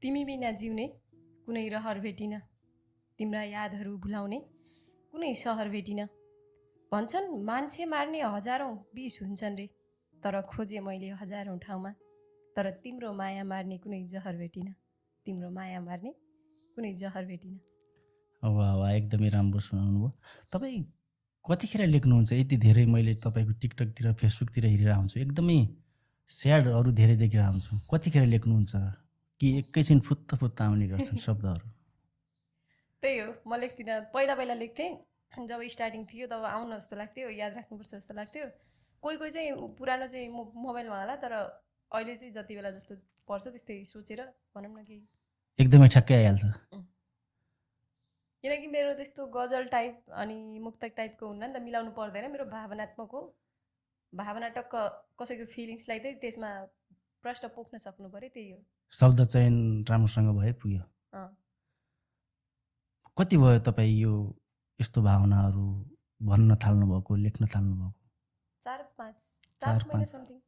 तिमी बिना जिउने कुनै रहर भेटिन, तिम्रा यादहरू भुलाउने कुनै सहर भेटिन। भन्छन् मान्छे मार्ने हजारौँ विष हुन्छन् रे, तर खोजेँ मैले हजारौँ ठाउँमा, तर तिम्रो माया मार्ने कुनै जहर भेटिन, तिम्रो माया मार्ने कुनै जहर भेटिन। वाह एकदमै राम्रो सुनाउनु भयो। तपाईँ कतिखेर लेख्नुहुन्छ? यति धेरै मैले तपाईँको टिकटकतिर फेसबुकतिर हेरिरहेको हुन्छु, एकदमै स्याडहरू धेरै देखिरहेको हुन्छु। कतिखेर लेख्नुहुन्छ कि एकैछिन फुत्त आउने गर्छन् शब्दहरू? त्यही हो, म लेख्दिनँ। पहिला लेख्थेँ, जब स्टार्टिङ थियो तब आउन जस्तो लाग्थ्यो, याद राख्नुपर्छ जस्तो लाग्थ्यो। कोही चाहिँ पुरानो चाहिँ मोबाइलमा होला, तर अहिले चाहिँ जति बेला जस्तो पर्छ त्यस्तै सोचेर भनौँ न कि एकदमै ठ्याक्कै आइहाल्छ। किनकि मेरो त्यस्तो गजल टाइप अनि मुक्तक टाइपको हुन्न नि त, मिलाउनु पर्दैन। मेरो भावनात्मक हो, भावना टक्क कसैको फिलिङ्सलाई चाहिँ त्यसमा प्रश्न पोख्न सक्नु पऱ्यो, त्यही हो। शब्द चयन राम्रोसँग भए पुग्यो। कति भयो तपाईँ यो यस्तो भावनाहरू भन्न थाल्नुभएको, लेख्न थाल्नुभएको? 4-5 महिना समथिङ।